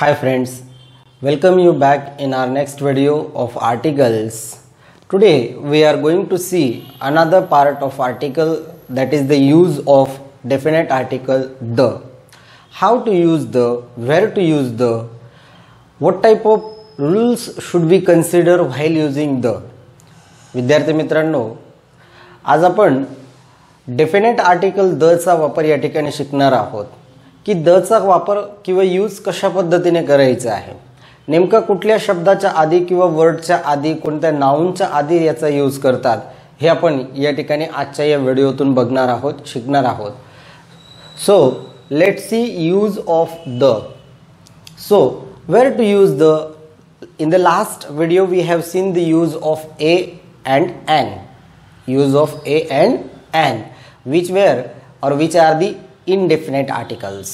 Hi friends, welcome you back in our next video of articles. Today we are going to see another part of article, that is the use of definite article the. How to use the, where to use the, what type of rules should we consider while using the. विद्यार्थी मित्रांनो, आज आपण definite article the चा वापर या ठिकाणी शिकणार आहोत की द चा वापर किंवा यूज कशा पद्धतीने करायचा आहे, नेमका कुठल्या शब्दाच्या आधी किंवा वर्डच्या आधी, कोणत्या नाउनच्या आधी याचा यूज करतात हे आपण या ठिकाणी आजच्या या व्हिडिओतून बघणार आहोत, शिकणार आहोत. So let's see use of the. So where to use the. In the last video we have seen the use of a and an. Use of a and an, which are the indefinite articles.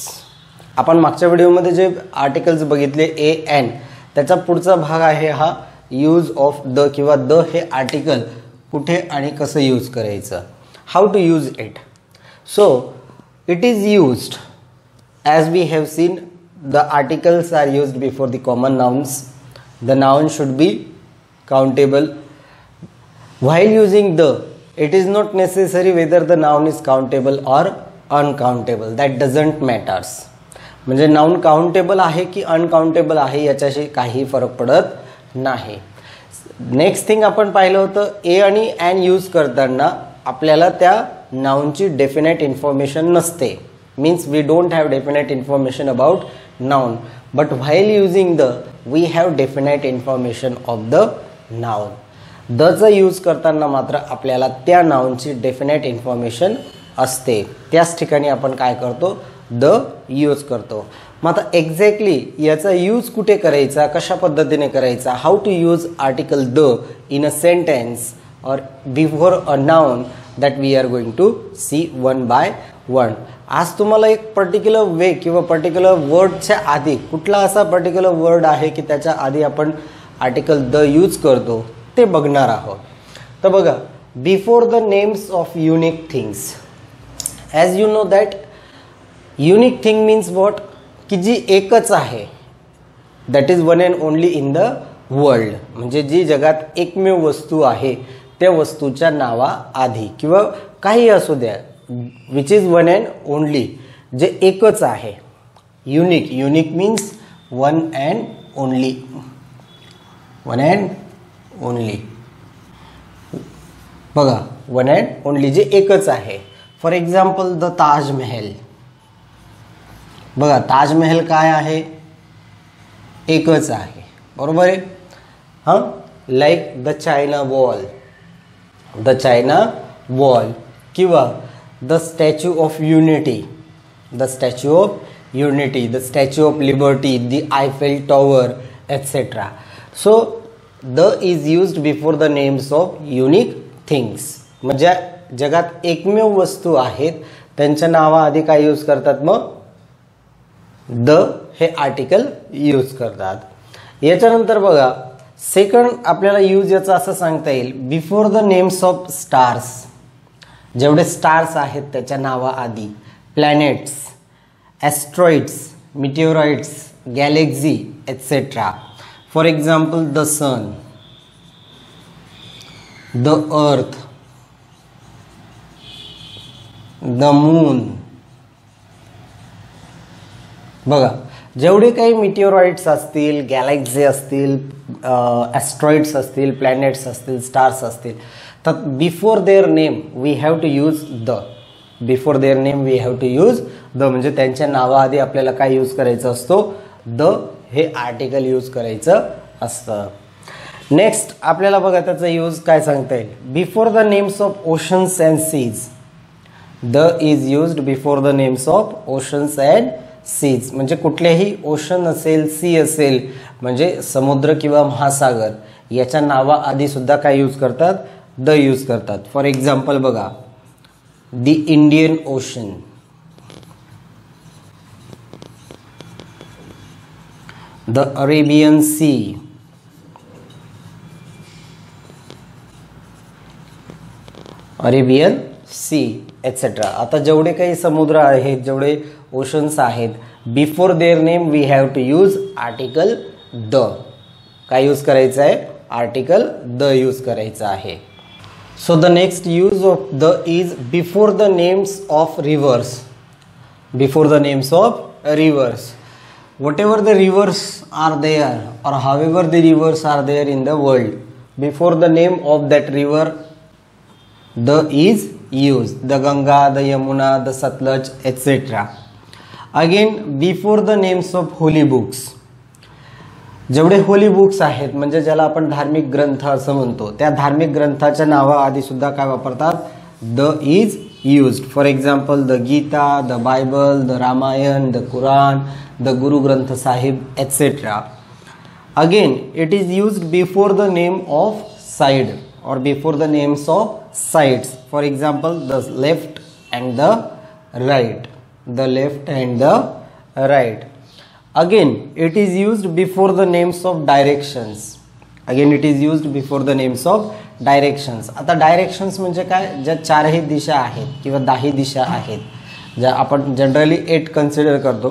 आपण मागच्या व्हिडिओमध्ये जे articles बघितले a and, त्याचा पुढचा भाग आहे हा यूज ऑफ द किंवा द हे आर्टिकल कुठे आणि कसं यूज करायचं, how to use it. So it is used as we have seen, the articles are used before the common nouns. The noun should be countable. While using the, it is not necessary whether the noun is countable or uncountable. That doesn't matters. म्हणजे noun countable आहे की uncountable आहे याच्याशी काही फरक पडत नाही. Next thing आपण पाहिलं होतं, ए आणि एन यूज करताना आपल्याला त्या नाउनची डेफिनेट इन्फॉर्मेशन नसते. Means we don't have definite information about noun, but while using the we have definite information of the noun. The चा यूज करताना मात्र आपल्याला त्या नाउनची डेफिनेट इन्फॉर्मेशन असते, त्याच ठिकाणी आपण काय करतो, द यूज करतो. मग आता एक्झॅक्टली याचा यूज कुठे करायचा, कशा पद्धतीने करायचा, how to use article the in a sentence or before a noun, that we are going to see one by one. आज तुम्हाला एक पर्टिक्युलर वे किंवा पर्टिक्युलर वर्डच्या आधी, कुठला असा पर्टिक्युलर वर्ड आहे की त्याच्या आधी आपण आर्टिकल द यूज करतो ते बघणार आहोत. तर बघा, before the names of unique things. As you know that unique thing means what, की जी एकच आहे, that is one and only in the world. म्हणजे जी जगात एकमेव वस्तू आहे त्या वस्तूच्या नावाआधी किंवा काही असू द्या, which is one and only, जे एकच आहे. Unique, unique means one and only, one and only. बघा, वन अँड ओनली जे एकच आहे. For example the Taj Mahal. बघा, ताजमहल काय आहे, एकच आहे, बरोबर आहे. हां, like the China wall, the China wall, किंवा the statue of unity, the statue of unity, the statue of liberty, the Eiffel Tower, etc. So the is used before the names of unique things. म्हणजे जगात एकमेव वस्तू आहेत त्यांच्या नावाआधी काय use करतात, मग द हे आर्टिकल यूज करतात. याच्यानंतर बघा, सेकंड आपल्याला यूज याचा असं सांगता येईल, before the names of stars. जेवढे स्टार्स आहेत त्याच्या नावाआधी, planets, asteroids, meteoroids, galaxy, etcetera. For example the sun, the earth, the moon. बघा, जेवढे काही मिटिओरॉइड्स असतील, गॅलेक्सी असतील, ॲस्ट्रॉइड्स असतील, प्लॅनेट्स असतील, स्टार्स असतील, तर before their name we have to use the. Before their name we have to use the, म्हणजे त्यांच्या नावाआधी आपल्याला काय यूज करायचं असतो, द हे आर्टिकल यूज करायचं असतं. नेक्स्ट आपल्याला बघा त्याचा यूज काय सांगता येईल, before the names of oceans and seas. The is used before the names of oceans and seas. म्हणजे कुठलेही ओशन असेल, सी असेल, म्हणजे समुद्र किंवा महासागर, याच्या नावाआधी सुद्धा काय यूज करतात, द यूज करतात. फॉर एक्झाम्पल बघा, the Indian ocean, the Arabian sea, Arabian sea, etcetera. आता जेवढे काही समुद्र आहेत, जेवढे ओशन्स आहेत, before their name we have to use article the. काय यूज करायचं आहे? आर्टिकल द यूज करायचं आहे. So the next use of the is before the names of rivers. Before the names of rivers. whatever the rivers are there or however the rivers are there in the world, before the name of that river the is used. The Ganga, the Yamuna, the Satluj, etc. Again before the names of holy books. जेवढे holy books आहेत म्हणजे ज्याला आपण धार्मिक ग्रंथ असं म्हणतो त्या धार्मिक ग्रंथाच्या नावाआधी सुद्धा काय वापरतात? The is used. For example, the Gita, the Bible, the Ramayan, the Quran, the Guru Granth Sahib, etc. Again, it is used before the name of side or before the names of sides. For example, the left and the right. The left and the right. Again, it is used before the names of directions. Again, it is used before the names of directions. आता directions म्हणजे काय? ज्या चारही दिशा आहेत किंवा 10 दिशा आहेत ज्या आपण जनरली 8 कन्सिडर करतो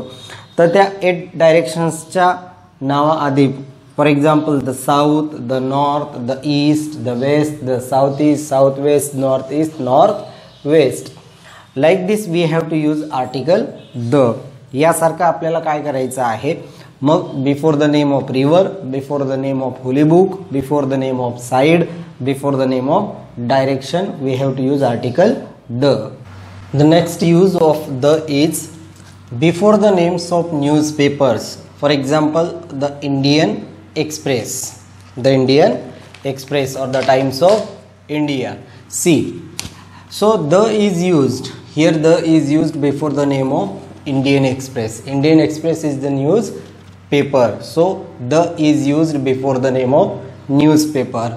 तर त्या 8 डायरेक्शन्सच्या नावाआधी for example the south, the north, the east, the west, the south east, south west, north east, north west. Like this we have to use article the. यासारखं आपल्याला काय करायचं आहे? मग before the name of river, before the name of holy book, before the name of side, before the name of direction we have to use article the. The next use of the is before the names of newspapers. For example, the Indian Express, the Indian Express or the Times of India. See, so the is used here. The is used before the name of Indian Express. Indian Express is the newspaper, so the is used before the name of newspaper.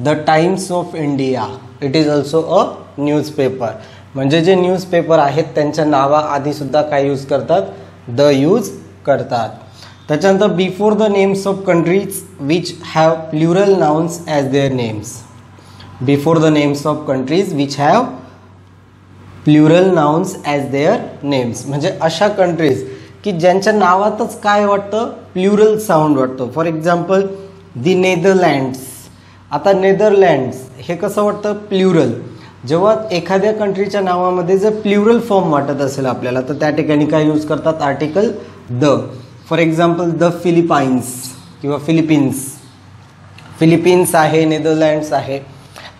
The Times of India, it is also a newspaper. म्हणजे जे newspaper आहेत त्यांच्या नावाआधी सुद्धा काय use करतात? The use करतात. त्याच्यानंतर before the names of countries which have plural nouns as there names. Before the names of countries which have plural nouns as there names. म्हणजे अशा कंट्रीज की ज्यांच्या नावातच काय वाटतं? प्लुरल साऊंड वाटतं. For example the Netherlands. आता Netherlands हे कसं वाटतं? प्लुरल. जेव्हा एखाद्या कंट्रीच्या नावामध्ये जर प्लुरल फॉर्म वाटत असेल आपल्याला तर त्या ठिकाणी काय यूज करतात? Article the. For example the Philippines किंवा फिलिपिन्स. फिलिपिन्स आहे, नेदरलँड्स आहे.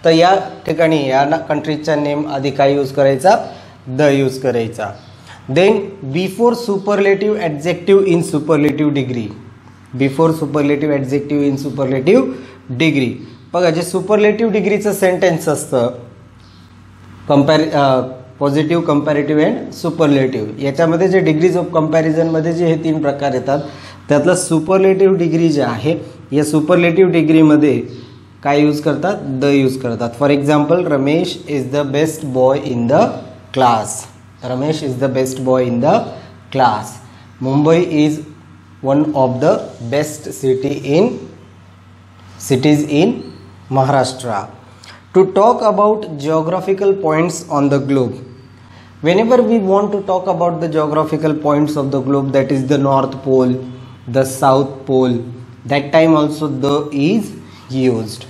तर या ठिकाणी या कंट्रीजच्या नेम आधी काय यूज करायचा? द यूज करायचा. Then before superlative adjective in superlative degree. Before superlative adjective in superlative degree. बघा जे सुपरलेटिव्ह डिग्रीचं सेंटेन्स असतं पॉझिटिव्ह, कंपॅरेटिव्ह अँड सुपरलेटिव्ह, याच्यामध्ये जे डिग्रीज ऑफ कंपॅरिझनमध्ये जे हे 3 प्रकार येतात त्यातलं सुपरलेटिव्ह डिग्री जे आहे या सुपरलेटिव्ह डिग्रीमध्ये काय यूज करतात? द यूज करतात. For example Ramesh is the best boy in the class. Ramesh is the best boy in the class. Mumbai is one of the best cities in Maharashtra. To talk about geographical points on the globe. Whenever we want to talk about the geographical points of the globe, that is the North Pole, the South Pole, that time also the is used.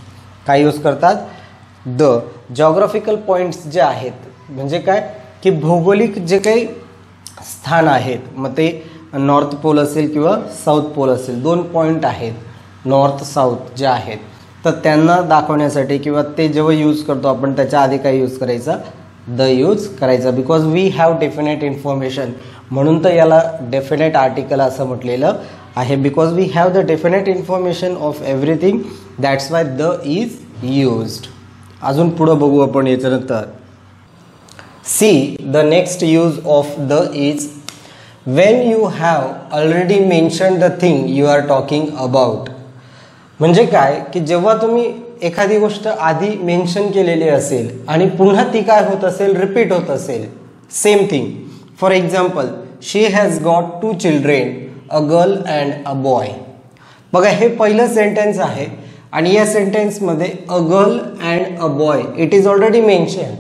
काय use करतात? The. geographical points जे आहेत म्हणजे काय की भौगोलिक जे काही स्थान आहेत मग ते नॉर्थ पोल असेल किंवा साऊथ पोल असेल 2 पॉईंट आहेत नॉर्थ साऊथ जे आहेत तर त्यांना दाखवण्यासाठी किंवा ते जेव्हा यूज करतो आपण त्याच्या आधी काय यूज करायचा? द यूज करायचा. Because we have definite information म्हणून तर याला डेफिनेट आर्टिकल असं म्हटलेलं आहे. Because we have the definite information of everything that's why the is used. अजून पुढं बघू आपण याच्यानंतर. See the next use of the is when you have already mentioned the thing you are talking about. म्हणजे काय की जेव्हा तुम्ही एखादी गोष्ट आधी मेन्शन केलेली असेल आणि पुन्हा ती काय होत असेल? रिपीट होत असेल same thing. For example she has got 2 children, a girl and a boy. बघा हे पहिलं सेंटेन्स आहे आणि या सेंटेन्समध्ये a girl and a boy it is already mention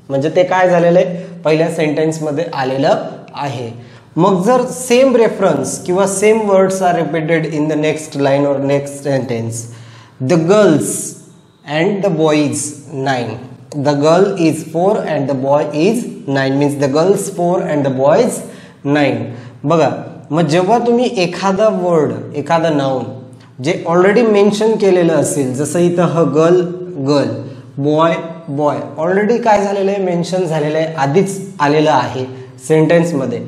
म्हणजे ते काय झालेलं आहे? पहिल्या सेंटेन्समध्ये आलेलं आहे. मग जर सेम रेफरन्स किंवा same words are repeated in the next line or next sentence, the girls and the boys 9, the girl is 4 and the boy is 9 means the girls 4 and the boys 9. बघा, मग जेव्हा तुम्ही एखादा word, एखादा noun जे already mention केलेलं असेल, जसं इथं ह girl girl, boy boy, already काय झालेलं आहे, मेन्शन झालेलं आहे, आधीच आलेलं आहे सेंटेन्समध्ये.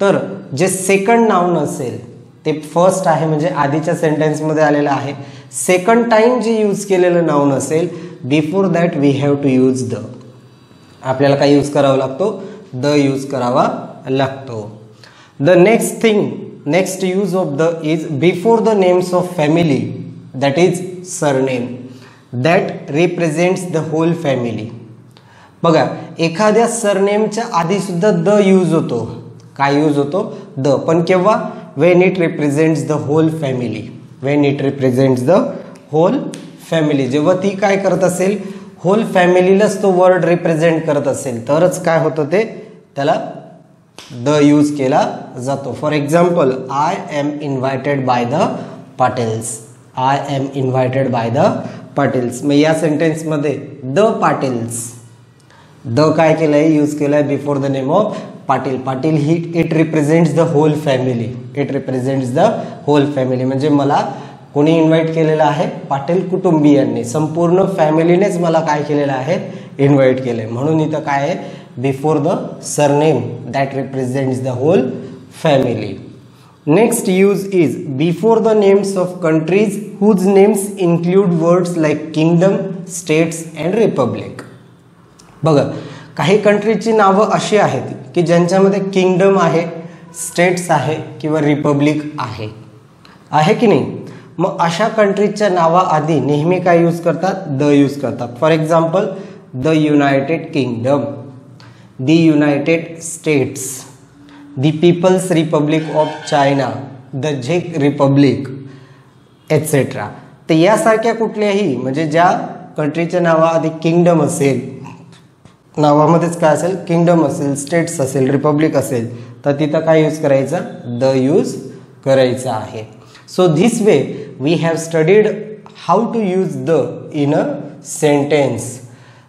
तर जे सेकंड नाउन असेल ते फर्स्ट आहे म्हणजे आधीच्या सेंटेन्समध्ये आलेलं आहे. सेकंड टाइम जे यूज केलेलं नाउन असेल, before that we have to use the. आपल्याला काय यूज करावा लागतो, द यूज करावा लागतो. The next thing, next use of the is before the names of family, that is surname, that represents the whole family. बघा, एखाद्या सरनेमच्या आधी सुद्धा द यूज होतो. काय यूज होतो, द. पण केव्हा, when it represents the whole family, when it represents the whole family. जेव्हा ती काय करत असेल, होल फॅमिलीलाच तो वर्ड रिप्रेझेंट करत असेल तरच काय होतं, ते त्याला द यूज केला जातो. For example, I am invited by the Patils, I am invited by the Patils. मग या सेंटेन्समध्ये द पाटील्स, द काय केलंय, यूज केलंय before the name of Patil. Patil ही it represents the whole family, it represents the whole family. म्हणजे मला कोणी इन्व्हाइट केलेलं आहे, पाटील कुटुंबियांनी, संपूर्ण फॅमिलीनेच मला काय केलेलं आहे, इन्व्हाइट केलंय. म्हणून इथं काय आहे, before the surname that represents the whole family. Next use is before the names of countries whose names include words like kingdom, states and republic. बघा, काही कंट्रीची नावं अशी आहेत की ज्यांच्यामध्ये किंगडम आहे, स्टेट्स आहे किंवा रिपब्लिक आहे, आहे की नाही. मग अशा कंट्रीच्या नावाआधी नेहमी काय यूज करतात, द यूज करतात. For example, the United Kingdom, the United States, the People's Republic of China, the झेक रिपब्लिक एटसेट्रा. तर यासारख्या कुठल्याही म्हणजे ज्या कंट्रीच्या नावाआधी किंगडम असेल, नावामध्येच काय असेल, किंगडम असेल, स्टेट्स असेल, रिपब्लिक असेल, तर तिथं काय यूज करायचं, द यूज करायचं आहे. So this way we have studied how to use the in a sentence.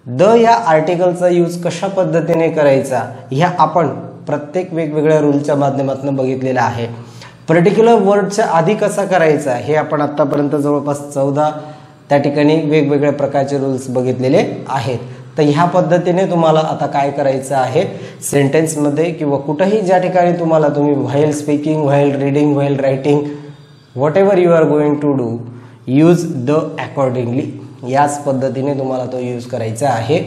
The या आर्टिकलचा यूज कशा पद्धतीने करायचा ह्या आपण प्रत्येक वेगवेगळ्या रूलच्या माध्यमातून बघितलेला आहे. पर्टिक्युलर वर्डच्या आधी कसा करायचा हे आपण आतापर्यंत जवळपास 14 त्या ठिकाणी वेगवेगळ्या प्रकारचे रूल्स बघितलेले आहेत. तर ह्या पद्धतीने तुम्हाला आता काय करायचं आहे, सेंटेन्समध्ये किंवा कुठेही ज्या ठिकाणी तुम्ही while speaking, while reading, while writing, whatever you are going to do, use the accordingly. याच पद्धतीने तुम्हाला तो यूज करायचा आहे.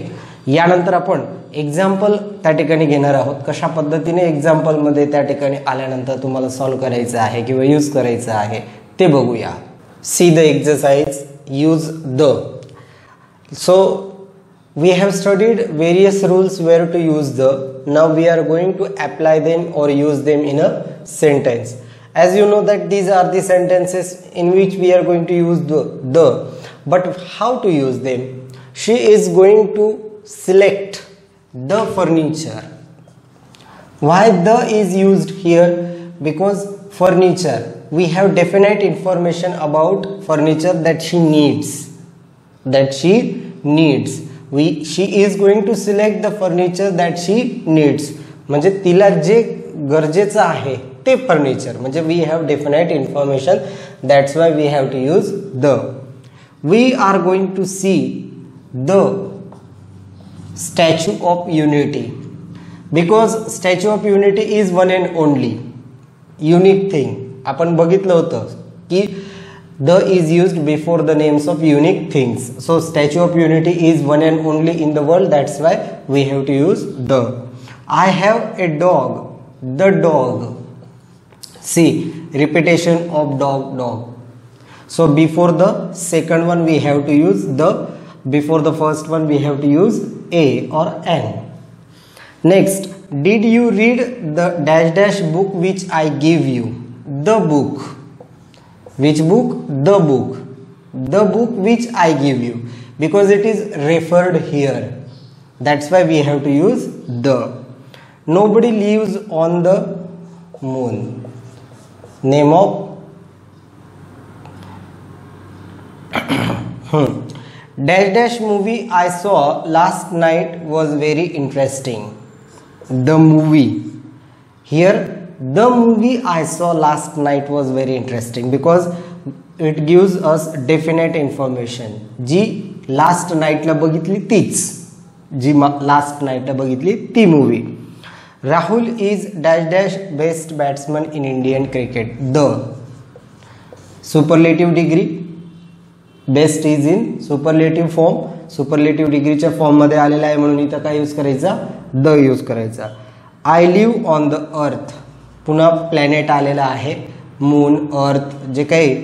यानंतर आपण एक्झाम्पल त्या ठिकाणी घेणार आहोत. कशा पद्धतीने एक्झाम्पलमध्ये त्या ठिकाणी आल्यानंतर तुम्हाला सॉल्व्ह करायचं आहे किंवा यूज करायचं आहे ते बघूया. See the exercise, use the. So we have studied various rules where to use the. Now we are going to apply them or use them in a sentence. As you know that these are the sentences in which we are going to use the. But how to use them? She is going to select the furniture. Why the is used here? Because furniture, we have definite information about furniture that she needs, that she needs. She is going to select the furniture that she needs. म्हणजे तिला जे गरजेचं आहे ते furniture. म्हणजे we have definite information, that's why we have to use the. We are going to see the Statue of Unity, because Statue of Unity is one and only unique thing. आपण बघितलं होतं की the is used before the names of unique things. So Statue of Unity is one and only in the world, that's why we have to use the. I have a dog, the dog. See, repetition of dog, dog. So before the second one we have to use the, before the first one we have to use a or an. Next, did you read the dash dash book which I give you? The book. Which book? The book. The book which I give you, because it is referred here, that's why we have to use the. Nobody lives on the moon. Name of dash dash movie I saw last night was very interesting. The movie. Here the movie I saw last night was very interesting because it gives us definite information. G last night ला बघितली तीच, जी last night ला बघितली ती movie. Rahul is dash dash best batsman in Indian cricket. The superlative degree, best is in superlative form, superlative डिग्रीच्या form मध्ये आलेला आहे म्हणून इथं काय यूज करायचा, द यूज करायचा. I live on the earth, पुन्हा प्लॅनेट आलेला आहे, मून, अर्थ, जे काही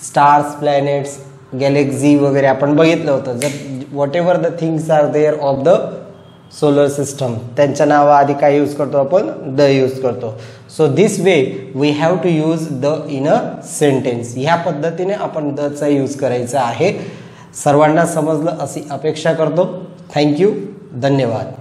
स्टार्स, प्लॅनेट्स, गॅलेक्सी वगैरे आपण बघितलं होतं. जर whatever the things are there of the solar system, त्यांच्या नावाआधी काय यूज करतो आपण, द यूज करतो. So this way we have to use the in a sentence. ह्या पद्धतीने आपण दचा यूज करायचा आहे. सर्वांना समजलं अशी अपेक्षा करतो. थँक्यू, धन्यवाद.